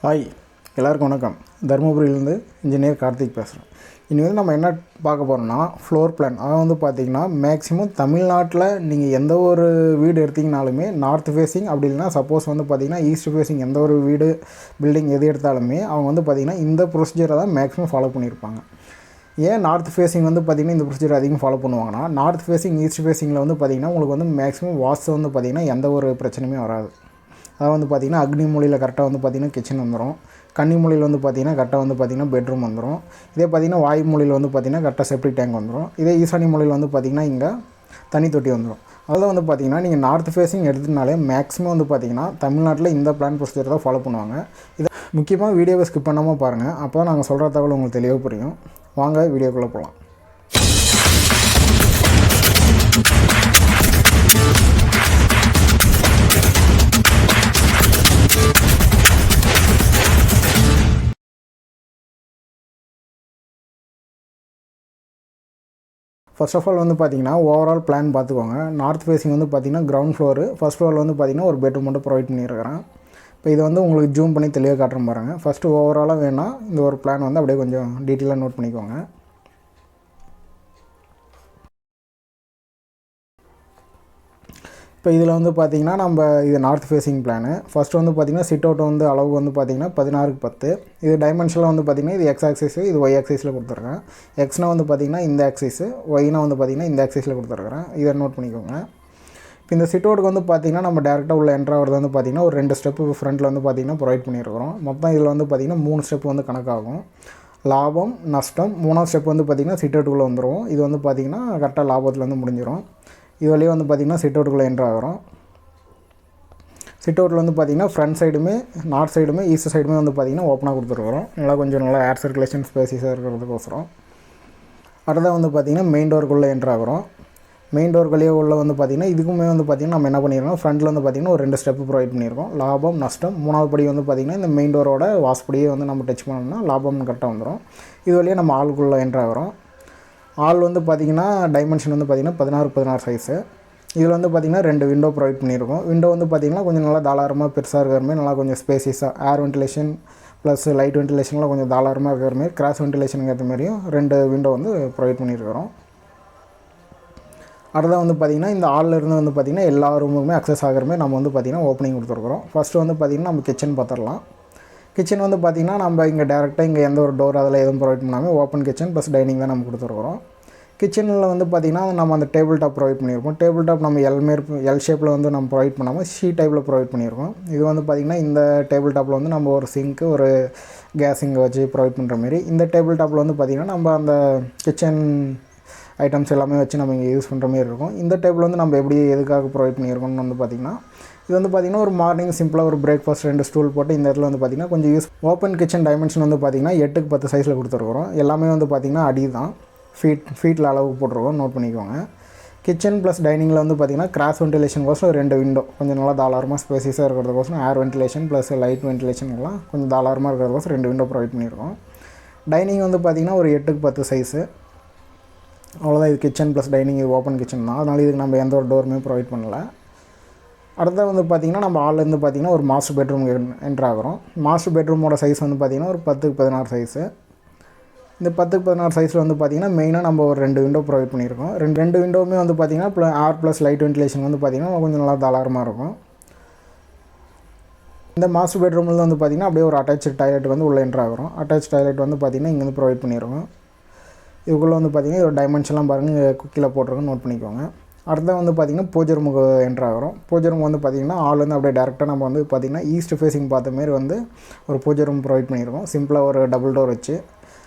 Hi, எல்லாருக்கும் வணக்கம். தர்மபுரியிலேருந்து engineer Karthik பேசுகிறேன். இனி நம்ம என்ன பார்க்க போகிறோம்னா ஃப்ளோர் பிளான். அதை பார்த்திங்கன்னா மேக்ஸிமம் தமிழ்நாட்டில் நீங்கள் எந்த ஒரு வீடு எடுத்திங்கனாலுமே நார்த் ஃபேஸிங் அப்படி இல்லைனா சப்போஸ் பார்த்திங்கன்னா ஈஸ்ட் ஃபேஸிங் எந்த ஒரு வீடு பில்டிங் எது எடுத்தாலுமே அவங்க பார்த்திங்கன்னா இந்த ப்ரொசீஜரை தான் மேக்ஸிமம் ஃபாலோ பண்ணியிருப்பாங்க. ஏன் நார்த் ஃபேஸிங் பார்த்திங்கன்னா இந்த ப்ரொசீஜர் அதிகம் ஃபாலோ பண்ணுவாங்கன்னா, நார்த் ஃபேஸிங் ஈஸ்ட் ஃபேஸிங்கில் பார்த்திங்கன்னா உங்களுக்கு மேக்ஸிமம் வாஸ்து பார்த்திங்கன்னா எந்த ஒரு பிரச்சனையுமே வராது. அதாவது பார்த்திங்கன்னா அக்னி மூலையில் கரெக்டாக பார்த்திங்கன்னா கிச்சன் வந்துடும். கன்னி மூலையில் பார்த்திங்கன்னா கரெக்டாக பார்த்திங்கன்னா பெட்ரூம் வந்துடும். இதே பார்த்திங்கன்னா வாயு மூலையில் பார்த்திங்கன்னா கரெக்டாக செப்டிக் டேங்க் வந்துடும். இதே ஈசானி மூலையில் பார்த்திங்கன்னா இங்கே தனி தொட்டி வந்துடும். அதில் பார்த்திங்கன்னா நீங்கள் நார்த் ஃபேஸிங் எடுத்துனாலே மேக்ஸிமம் பார்த்திங்கன்னா தமிழ்நாட்டில் இந்த பிளான் ப்ரொசீஜர் தான் ஃபாலோ பண்ணுவாங்க. இதை முக்கியமாக வீடியோவை ஸ்கிப் பண்ணாமல் பாருங்கள். அப்போ தான் நாங்கள் சொல்கிற தகவல் உங்களுக்கு தெளிவாக புரியும். வாங்க வீடியோக்குள்ளே போகலாம். ஃபர்ஸ்ட் ஆஃப் ஆல் பார்த்திங்கன்னா ஓவரால் பிளான் பார்த்துக்கோங்க. நார்த் ஃபேஸிங் பார்த்திங்கன்னா கிரவுண்ட் ஃப்ளோரு, ஃபஸ்ட் ஃப்ளோரில் பார்த்திங்கன்னா ஒரு பெட்ரூம் மட்டும் ப்ரொவைட் பண்ணியிருக்கிறேன். இப்போ இதை உங்களுக்கு ஜூம் பண்ணி தெளிவாக காட்டுறேன் பாருங்கள். ஃபஸ்ட்டு ஓவராலாக வேணால் இந்த ஒரு பிளான் அப்படியே கொஞ்சம் டீட்டெயிலாக நோட் பண்ணிக்கோங்க. இப்போ இதில் பார்த்திங்கன்னா நம்ம இது நார்த் ஃபேஸிங் பிளானு. ஃபஸ்ட்டு பார்த்திங்கன்னா சிட் அவுட் அளவு பார்த்திங்கன்னா 16x10. இது டைமென்ஷனில் பார்த்திங்கன்னா இது எக்ஸ் ஆக்சிஸு, இது ஒய் ஆக்சிஸில் கொடுத்துருக்கேன். எக்ஸ்னா பார்த்திங்கன்னா இந்த ஆக்சிஸு, ஒய்னா பார்த்திங்கன்னா இந்த ஆக்சிஸில் கொடுத்துருக்குறேன். இதை நோட் பண்ணிக்கோங்க. இப்போ இந்த சிட் அவுட்டுக்கு பார்த்திங்கன்னா நம்ம டேரெக்டாக உள்ள என்ட்ரு ஆகிறது பார்த்திங்கன்னா ஒரு 2 ஸ்டெப்பு ஃப்ரண்ட்டில் பார்த்திங்கன்னா ப்ரொவைட் பண்ணியிருக்கிறோம். மொத்தம் இதில் பார்த்திங்கன்னா 3 ஸ்டெப்பு கணக்காகும். லாபம், நஷ்டம். 3ஆவது ஸ்டெப் பார்த்திங்கன்னா சிட் அவுட்டுக்குள்ளே வந்துடும். இது பார்த்திங்கன்னா கரெக்டாக லாபத்தில் முடிஞ்சிடும். இது வழியே பார்த்திங்கன்னா சிட் அவுட்டுக்குள்ளே என்ட்ரு ஆகிறோம். சிட் அவுட்டில் பார்த்திங்கன்னா ஃப்ரண்ட் சைடுமே நார்த் சைடுமே ஈஸ்ட் சைடுமே பார்த்திங்கன்னா ஓப்பனாக கொடுத்துருக்குறோம். நல்லா ஏர் சர்க்குலேஷன் ஸ்பேசிஸாக இருக்கிறதுக்கோசரம். அடுத்ததாக பார்த்திங்கன்னா மெயின் டோருக்குள்ளே என்ட்ரு ஆகிறோம். மெயின் டோர் வழியே உள்ள பார்த்திங்கன்னா இதுக்குமே பார்த்திங்கன்னா நம்ம என்ன பண்ணியிருக்கோம், ஃப்ரண்ட்டில் பார்த்திங்கன்னா ஒரு 2 ஸ்டெப்பு ப்ரொவைட் பண்ணியிருக்கோம். லாபம், நஷ்டம். 3ஆவது படி பார்த்திங்கன்னா இந்த மெயின் டோரோட வாஸ்படியே நம்ம டச் பண்ணோம்னா லாபம்னு கரெக்டாக வந்துடும். இது வழியே நம்ம ஆளுக்குள்ளே என்ட்ரு ஆகிறோம். ஆள் பார்த்திங்கன்னா டைமென்ஷன் பார்த்திங்கன்னா 16x16 சைஸு. இதில் பார்த்திங்கன்னா 2 விண்டோ ப்ரொவைட் பண்ணியிருக்கோம். விண்டோ பார்த்திங்கன்னா கொஞ்சம் நல்லா தாராளமாக பெருசாக இருக்கிற மாதிரி நல்லா கொஞ்சம் ஸ்பேசிஸாக ஏர் வென்டிலேஷன் ப்ளஸ் லைட் வென்டிலேஷன்லாம் கொஞ்சம் தாராளமாக இருக்கிற மாதிரி கிராஸ் வென்டிலேஷனுக்கு ஏற்ற மாதிரியும் 2 விண்டோ ப்ரொவைட் பண்ணியிருக்கிறோம். அடுத்தது பார்த்திங்கன்னா இந்த ஆளில் இருந்து பார்த்திங்கன்னா எல்லா ரூமுக்குமே அக்சஸ் ஆகிற மாதிரி நம்ம பார்த்திங்கன்னா ஓப்பனிங் கொடுத்துருக்குறோம். ஃபஸ்ட்டு பார்த்திங்கன்னா நம்ம கிச்சன் பார்த்துடலாம். கிச்சன் பார்த்திங்கன்னா நம்ம இங்கே டேரெக்டாக இங்கே எந்த ஒரு டோர் அதில் எதுவும் ப்ரொவைட் பண்ணாமல் ஓப்பன் கிச்சன் ப்ளஸ் டைனிங் தான் நம்ம கொடுத்துருக்குறோம். கிச்சனில் பார்த்திங்கன்னா நம்ம அந்த டேபிள் டாப் ப்ரொவைட் பண்ணியிருக்கோம். டேபிள் டாப் நம்ம எல் ஷேப்பில் நம்ம ப்ரொவைட் பண்ணாமல் ஷீ டைப்பில் ப்ரொவைட் பண்ணியிருக்கோம். இது பார்த்திங்கன்னா இந்த டேபிள் டாப்பில் நம்ம ஒரு சிங்க்கு ஒரு கேஸ் இங்கே வச்சு ப்ரொவைட் பண்ணுற மாரி. இந்த டேபிள் டாப்பில் பார்த்திங்கன்னா நம்ம அந்த கிச்சன் ஐட்டம்ஸ் எல்லாமே வச்சு நம்ம இங்கே யூஸ் பண்ணுற மாதிரி இருக்கும். இந்த டேபிள் நம்ம எப்படி எதுக்காக ப்ரொவைட் பண்ணியிருக்கோம்னு பார்த்திங்கன்னா இது பார்த்திங்கன்னா ஒரு மார்னிங் சிம்பிளாக ஒரு பிரேக்ஃபாஸ்ட் 2 ஸ்டூல் போட்டு இந்த இடத்துல பார்த்திங்கன்னா கொஞ்சம் யூஸ். ஓப்பன் கிச்சன் டைமென்ஷன் பார்த்திங்கன்னா 8x10 சைஸில் கொடுத்துருக்குறோம். எல்லாமே பார்த்திங்கன்னா அடி தான், ஃபீட்டில் அளவுக்கு போட்டுருக்கோம். நோட் பண்ணிக்கோங்க. கிச்சன் ப்ளஸ் டைனிங்கில் பார்த்திங்கன்னா கிராஸ் வென்டிலேஷனுக்கோசம் 2 விண்டோ கொஞ்சம் நல்லா தாராளமாக ஸ்பேசிஸாக இருக்கிறதுக்கோசம் ஏர் வென்டிலேஷன் ப்ளஸ் லைட் வென்டிலேஷன்லாம் கொஞ்சம் தாராளமாக இருக்கிறதுக்கோசம் 2 விண்டோ ப்ரொவைட் பண்ணியிருக்கோம். டைனிங் பார்த்திங்கன்னா ஒரு 8x10 சைஸு. அவ்வளோதான். இது கிச்சன் ப்ளஸ் டைனிங், இது ஓப்பன் கிச்சன் தான். அதனால் இதுக்கு நம்ம எந்த ஒரு டோருமே ப்ரொவைட் பண்ணல. அடுத்த பார்த்திங்கன்னா நம்ம ஆள்லேருந்து பார்த்திங்கன்னா ஒரு மாஸ்டர் பெட்ரூம் என்ட்ரு ஆகிறோம். மாஸ்டர் பெட்ரூமோட சைஸ் பார்த்திங்கன்னா ஒரு 10x16 சைஸு. இந்த 10x16 சைஸில் பார்த்திங்கன்னா மெயினாக நம்ம ஒரு 2 விண்டோ ப்ரொவைட் பண்ணியிருக்கோம். ரெண்டு விண்டோவுமே பார்த்திங்கன்னா ஏர் ப்ளஸ் லைட் வென்டிலேஷன் பார்த்திங்கன்னா கொஞ்சம் நல்லா தாராளமாக இருக்கும். இந்த மாஸ்டர் பெட்ரூமில் பார்த்திங்கன்னா அப்படியே ஒரு அட்டாச்சு டாய்லெட் உள்ளே என்ட்ரு ஆகிறோம். அட்டாச் டாய்லெட் பார்த்திங்கன்னா இங்கேருந்து ப்ரொவைட் பண்ணியிருக்கோம். இதுக்குள்ளே பார்த்திங்கன்னா இதோட டைமென்ஷன்லாம் பாருங்கள், குக்கியில் போட்டிருக்கோம். நோட் பண்ணிக்கோங்க. அடுத்த பார்த்திங்கன்னா பூஜை ரூமுக்கு என்ட்ரு ஆகிறோம். பூஜை ரூம் பார்த்திங்கன்னா ஆள் அப்படியே டேரெக்டாக நம்ம பார்த்திங்கன்னா ஈஸ்ட் ஃபேஸிங் பார்த்த மாரி ஒரு பூஜை ரூம் ப்ரொவைட் பண்ணியிருக்கோம். சிம்பிளாக ஒரு டபுள் டோர் வச்சு.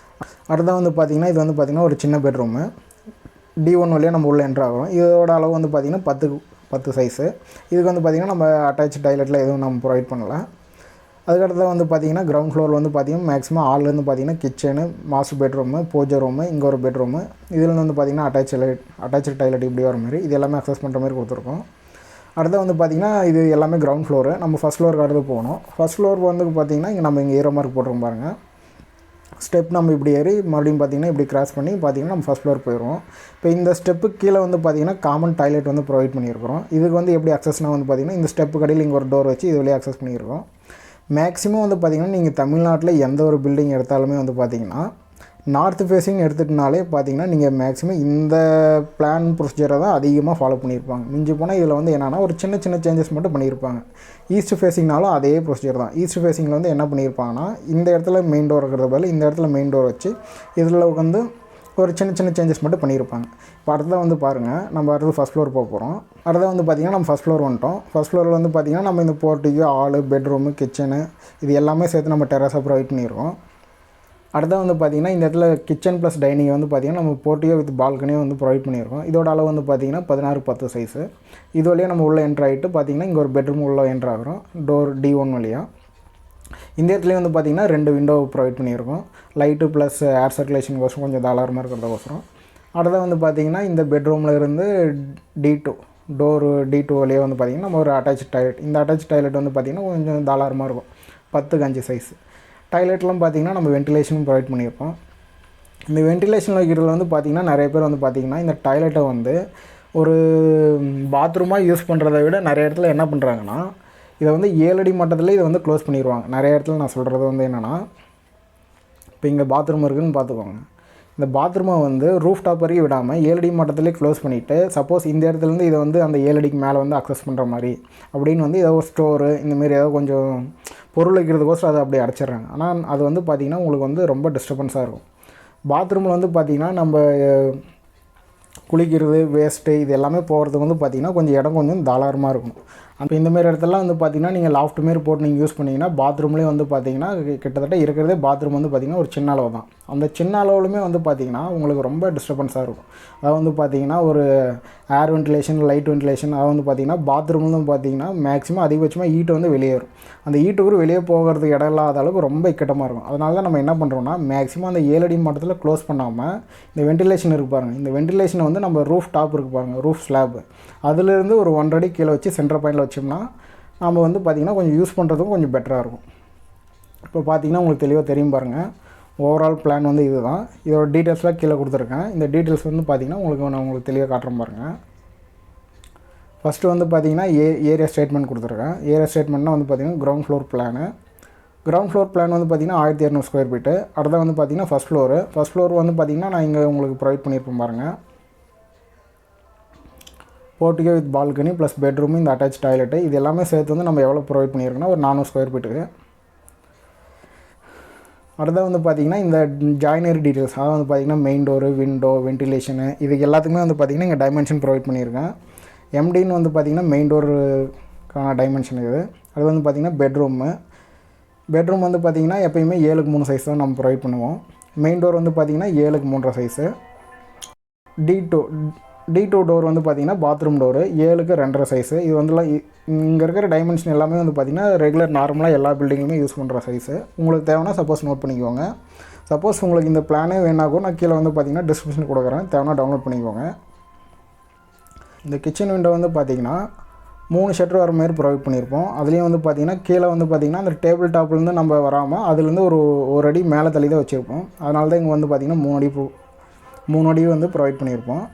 அடுத்த பார்த்திங்கன்னா இது பார்த்திங்கன்னா ஒரு சின்ன பெட்ரூமு. D1 வழியாக நம்ம உள்ளே என்ட்ரு ஆகிறோம். இதோட அளவு பார்த்திங்கன்னா 10x10 சைஸு. இதுக்கு பார்த்திங்கன்னா நம்ம அட்டாச் டாய்லெட்டில் எதுவும் நம்ம ப்ரொவைட் பண்ணலை. அதுக்கடுத்து பார்த்திங்கன்னா கிரவுண்ட் ஃப்ளோரில் பார்த்திங்கன்னா மேக்ஸிமம் ஆள்லேருந்து பார்த்திங்கன்னா கிச்சனு, மாஸ்டர் பெட்ரூமு, பூஜை ரூமு, இங்கே ஒரு பெட்ரூமு. இதில் பார்த்திங்கன்னா அட்டாச்சு டாய்லெட் இப்படி வர மாதிரி இது எல்லாமே அக்சஸ் பண்ணுற மாதிரி கொடுத்துருக்கோம். அடுத்து பார்த்திங்கன்னா இது எல்லாமே கிரவுண்ட் ஃப்ளோரு. நம்ம ஃபஸ்ட் ஃப்ளோருக்கு அடுத்து போகணும். ஃபஸ்ட் ஃப்ளோர் பார்த்திங்கன்னா இங்கே நம்ம இங்கே 0 மார்க் போட்டிருக்கோம் பாருங்கள். ஸ்டெப் நம்ம இப்படி ஏறி மறுபடியும் பார்த்திங்கன்னா இப்படி கிராஸ் பண்ணி பார்த்திங்கன்னா நம்ம ஃபஸ்ட் ஃப்ளோர் போயிடுவோம். இப்போ இந்த ஸ்டெப்புக்கு கீழே பார்த்திங்கன்னா காமன் டாய்லெட் ப்ரொவைட் பண்ணியிருக்கிறோம். இதுக்கு எப்படி அக்சஸ்னால் பார்த்திங்கன்னா இந்த ஸ்டெப்பு கடையில் இங்கே ஒரு டோர் வச்சு இது வழியாக அக்சஸ் பண்ணியிருக்கோம். மேக்ஸிமம் வந்து பார்த்திங்கன்னா நீங்கள் தமிழ்நாட்டில் எந்த ஒரு பில்டிங் எடுத்தாலுமே வந்து பார்த்திங்கன்னா நார்த் ஃபேஸிங் எடுத்துகிட்டனாலே பார்த்தீங்கன்னா நீங்கள் மேக்ஸிமம் இந்த பிளான் ப்ரொசீஜரை தான் அதிகமாக ஃபாலோ பண்ணியிருப்பாங்க. மிஞ்சி போனால் இதில் வந்து என்னென்னா ஒரு சின்ன சின்ன சேஞ்சஸ் மட்டும் பண்ணியிருப்பாங்க. ஈஸ்ட் ஃபேஸிங்னாலும் அதே ப்ரொசீஜர் தான். ஈஸ்ட் ஃபேஸிங்கில் வந்து என்ன பண்ணியிருப்பாங்கன்னா இந்த இடத்துல மெயின் டோர் இருக்கிறத பதில் இந்த இடத்துல மெயின் டோர் வச்சு இதில் வந்து ஒரு சின்ன சின்ன சேஞ்சஸ் மட்டும் பண்ணியிருப்பாங்க. இப்போ அடுத்ததான் வந்து பாருங்கள், நம்ம அடுத்து ஃபஸ்ட் ஃப்ளோர் போக போகிறோம். அடுத்தது வந்து பார்த்திங்கன்னா நம்ம ஃபஸ்ட் ஃப்ளோர் வந்துட்டோம். ஃபஸ்ட் ஃப்ளோரில் வந்து பார்த்திங்கன்னா நம்ம இந்த போர்ட்டிக்கு ஹாலு, பெட்ரூமு, கிச்சனு இது எல்லாமே சேர்த்து நம்ம டெரஸாக ப்ரொவைட் பண்ணியிருக்கோம். அடுத்தது வந்து பார்த்திங்கன்னா இந்த இடத்துல கிச்சன் ப்ளஸ் டைனிங் வந்து பார்த்திங்கன்னா நம்ம போர்ட்டியோ வித் பால்கனியோ வந்து ப்ரொவைட் பண்ணியிருக்கோம். இதோட அளவு வந்து பார்த்திங்கன்னா 16x10 சைஸு. இது வழியாக நம்ம உள்ளே என்ட்ரு ஆகிட்டு பார்த்திங்கன்னா இங்கே ஒரு பெட்ரூம் உள்ளே என்ட்ரு ஆகிறோம் டோர் D1 வழியாக. இந்த இடத்துலேயும் வந்து பார்த்திங்கன்னா 2 விண்டோ ப்ரொவைட் பண்ணியிருக்கோம். லைட்டு ப்ளஸ் ஏர் சர்க்குலேஷன் கோசம் கொஞ்சம் தாராளமாக இருக்கிறதுக்கோசரம். அடுத்தது வந்து பார்த்திங்கன்னா இந்த பெட்ரூமில் இருந்து D2 டோரு D2 வழியாக வந்து பார்த்திங்கன்னா நம்ம ஒரு அட்டாச் டாய்லெட். இந்த அட்டாச் டாய்லெட் வந்து பார்த்திங்கன்னா கொஞ்சம் தாராளமாக இருக்கும், 10x5 சைஸு. டாய்லெட்லாம் பார்த்திங்கன்னா நம்ம வென்டிலேஷனும் ப்ரொவைட் பண்ணியிருக்கோம். இந்த வென்டிலேஷன் வைக்கிறதுல வந்து பார்த்திங்கன்னா நிறைய பேர் வந்து பார்த்திங்கன்னா இந்த டாய்லெட்டை வந்து ஒரு பாத்ரூமாக யூஸ் பண்ணுறதை விட நிறைய இடத்துல என்ன பண்ணுறாங்கன்னா இதை வந்து 7 அடி மட்டத்தில் இதை வந்து க்ளோஸ் பண்ணிடுவாங்க. நிறைய இடத்துல நான் சொல்கிறது வந்து என்னென்னா, இப்போ இங்கே பாத்ரூம் இருக்குதுன்னு பார்த்துக்கோங்க. இந்த பாத்ரூமை வந்து ரூஃப் டாப் வரைக்கும் விடாமல் 7 அடி மட்டத்திலே க்ளோஸ் பண்ணிவிட்டு சப்போஸ் இந்த இடத்துலேருந்து இதை வந்து அந்த 7 அடிக்கு மேலே வந்து அக்சஸ் பண்ணுற மாதிரி அப்படின்னு வந்து ஏதோ ஒரு ஸ்டோரு இந்தமாரி ஏதோ கொஞ்சம் பொருள் வைக்கிறதுக்கோசரம் அதை அப்படியே அடைச்சிட்றாங்க. ஆனால் அது வந்து பார்த்திங்கன்னா உங்களுக்கு வந்து ரொம்ப டிஸ்டர்பன்ஸாக இருக்கும். பாத்ரூமில் வந்து பார்த்திங்கன்னா நம்ம குளிக்கிறது வேஸ்ட்டு இது எல்லாமே போகிறதுக்கு வந்து பார்த்திங்கன்னா கொஞ்சம் இடம் கொஞ்சம் தாராளமாக இருக்கும். அப்போ இந்தமாரி இடத்துலலாம் வந்து பார்த்திங்கன்னா நீங்கள் லாஃப்ட் மாரி போட்டு நீங்கள் யூஸ் பண்ணிங்கன்னா பாத்ரூம்லேயே வந்து பார்த்திங்கன்னா கிட்டத்தட்ட இருக்கிறதே பாத்ரூம் வந்து பார்த்திங்கன்னா ஒரு சின்ன அளவு தான். அந்த சின்ன அளவுலுமே வந்து பார்த்திங்கன்னா உங்களுக்கு ரொம்ப டிஸ்டர்பன்ஸாக இருக்கும். அதாவது வந்து பார்த்திங்கன்னா ஒரு ஏர் வென்டிலேஷன், லைட் வென்டிலேஷன், அது வந்து பார்த்திங்கன்னா பாத்ரூம்னு பார்த்திங்கன்னா மேக்ஸிமம் அதிகபட்சமாக ஹீட்டு வந்து வெளியேறும். அந்த ஹீட்டுக்கு வெளியே போகிறதுக்கு இடம் இல்லாத அளவுக்கு ரொம்ப இக்கட்டமாக இருக்கும். அதனால தான் நம்ம என்ன பண்ணுறோம்னா மேக்ஸிமம் அந்த 7 அடி மட்டத்தில் க்ளோஸ் பண்ணாமல் இந்த வென்டிலேஷன் இருக்குது பாருங்கள், இந்த வென்டிலேஷனை வந்து நம்ம ரூஃப் டாப் இருக்குது பாருங்கள், ரூஃப் ஸ்லாப், அதிலிருந்து ஒரு 1 அடி கீழே வச்சு சென்டர் பாயிண்டில் வச்சோம்னா நம்ம வந்து பார்த்திங்கன்னா கொஞ்சம் யூஸ் பண்ணுறதுக்கும் கொஞ்சம் பெட்டராக இருக்கும். இப்போ பார்த்திங்கன்னா உங்களுக்கு தெளிவாக தெரியும் பாருங்கள், ஓவரால் பிளான் வந்து இது தான். இதோட டீட்டெயில்ஸ்லாம் கீழே கொடுத்துருக்கேன். இந்த டீட்டெயில்ஸ் வந்து பார்த்திங்கன்னா உங்களுக்கு தெளிவாக காட்டுறேன் பாருங்கள். ஃபஸ்ட்டு வந்து பார்த்திங்கன்னா ஏரியா ஸ்டேட்மெண்ட் கொடுத்துருக்கேன். ஏரியா ஸ்டேட்மெண்ட்னா வந்து பார்த்திங்கன்னா ground floor plan. Ground floor plan வந்து பார்த்திங்கன்னா 1200 ஸ்கொயர் ஃபீட்டு. அடுத்த வந்து பார்த்திங்கன்னா ஃபஸ்ட் ஃப்ளோர் வந்து பார்த்திங்கன்னா நான் இங்கே உங்களுக்கு ப்ரொவைட் பண்ணியிருப்பேன் பாருங்கள். Portico with balcony plus bedroom, இந்த அட்டாச் டாய்லெட்டு இது எல்லாமே சேர்த்து வந்து நம்ம எவ்வளோ ப்ரொவைட் பண்ணியிருக்கோன்னா ஒரு 400 ஸ்கொயர் ஃபீட்டுக்கு. அடுத்த வந்து பார்த்திங்கன்னா இந்த ஜாயினரி டீட்டெயில்ஸ், அதாவது வந்து பார்த்திங்கன்னா மெயின் டோரு, விண்டோ, வென்டிலேஷனு இதுக்கு எல்லாத்துக்குமே வந்து பார்த்திங்கன்னா இங்கே டைமென்ஷன் ப்ரொவைட் பண்ணியிருக்கேன். எம்டின்னு வந்து பார்த்திங்கன்னா மெயின் டோருக்கான டைமென்ஷன் இது. அது வந்து பார்த்திங்கன்னா பெட்ரூம் வந்து பார்த்திங்கன்னா எப்போயுமே 7x3 சைஸ் தான் நம்ம ப்ரொவைட் பண்ணுவோம். மெயின் டோர் வந்து பார்த்திங்கன்னா 7x3 சைஸு. D2 டோர் வந்து பார்த்திங்கன்னா பாத்ரூம் டோரு 7x2 சைஸு. இது வந்துலாம் இங்கே இருக்கிற டைமென்ஷன் எல்லாமே வந்து பார்த்திங்கன்னா ரெகுலர் நார்மலாக எல்லா பில்டிங்குமே யூஸ் பண்ணுற சைஸு. உங்களுக்கு தேவைன்னா சப்போஸ் நோட் பண்ணிக்கோங்க. சப்போஸ் உங்களுக்கு இந்த பிளானே வேணாக்கும் நான் கீழே வந்து பார்த்திங்கன்னா டிஸ்கிரிப்ஷன் கொடுக்குறேன், தேவைன்னா டவுன்லோட் பண்ணிக்கோங்க. இந்த கிச்சன் விண்டோ வந்து பார்த்திங்கன்னா 3 ஷட்டர் வர மாதிரி ப்ரொவைட் பண்ணியிருப்போம். அதுலேயும் வந்து பார்த்திங்கன்னா கீழே வந்து பார்த்திங்கன்னா அந்த டேபிள் டாப்லேருந்து நம்ம வராமல் அதுலேருந்து ஒரு அடி மேலே தள்ளி தான் வச்சுருப்போம். அதனால தான் இங்கே வந்து பார்த்திங்கன்னா 3 அடி வந்து ப்ரொவைட் பண்ணியிருப்போம்.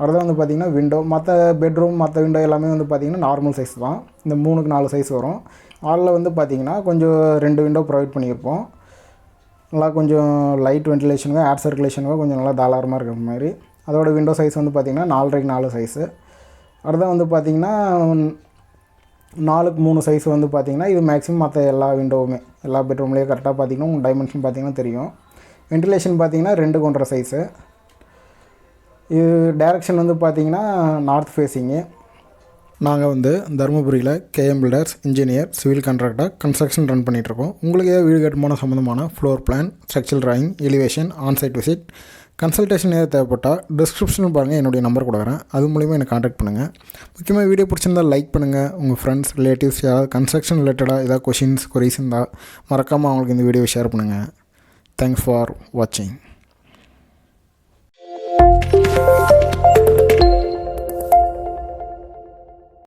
அடுத்து வந்து பார்த்திங்கன்னா விண்டோ, மற்ற பெட்ரூம் மற்ற விண்டோ எல்லாமே வந்து பார்த்திங்கன்னா நார்மல் சைஸ் தான். இந்த 3x4 சைஸ் வரும். ஹாலில் வந்து பார்த்திங்கன்னா கொஞ்சம் 2 விண்டோ ப்ரொவைட் பண்ணியிருப்போம். நல்லா கொஞ்சம் லைட் வென்டிலேஷனுங்க, ஏர் சர்க்குலேஷனுங்க கொஞ்சம் நல்லா தாராளமாக இருக்கிற மாதிரி. அதோட விண்டோ சைஸ் வந்து பார்த்திங்கன்னா 4x4 சைஸு. அடுத்து வந்து பார்த்திங்கன்னா 4x3 சைஸ் வந்து பார்த்திங்கன்னா இது மேக்ஸிமம் மற்ற எல்லா விண்டோவுமே எல்லா பெட்ரூம்லேயும் கரெக்டாக பார்த்திங்கன்னா உங்கள் டைமென்ஷன் பார்த்திங்கன்னா தெரியும். வென்டிலேஷன் பார்த்திங்கன்னா 2x1 சைஸு. இது டைரக்ஷன் வந்து பார்த்திங்கன்னா நார்த் ஃபேஸிங்கு. நாங்கள் வந்து தருமபுரியில் KM பில்டர்ஸ் இன்ஜினியர் சிவில் கான்ட்ராக்டாக கன்ஸ்ட்ரக்ஷன் ரன் பண்ணிகிட்ருக்கோம். உங்களுக்கு ஏதாவது வீடு கட்டுமான சம்மந்தமான floor plan, structural drawing, elevation, onsite visit, consultation ஏதாவது தேவைப்பட்டால் டிஸ்கிரிப்ஷனில் பாருங்கள், என்னுடைய நம்பர் கொடுக்குறேன், அது மூலிமா என்னை காண்டாக்ட் பண்ணுங்கள். முக்கியமாக வீடியோ பிடிச்சிருந்தால் லைக் பண்ணுங்கள். உங்கள் ஃப்ரெண்ட்ஸ், ரிலேட்டிவ்ஸ் யாராவது கன்ஸ்ட்ரக்ஷன் ரிலேட்டடாக ஏதாவது கொரிஸ் இருந்தால் மறக்காமல் அவங்களுக்கு இந்த வீடியோவை ஷேர் பண்ணுங்கள். தேங்க்ஸ் ஃபார் வாட்சிங்.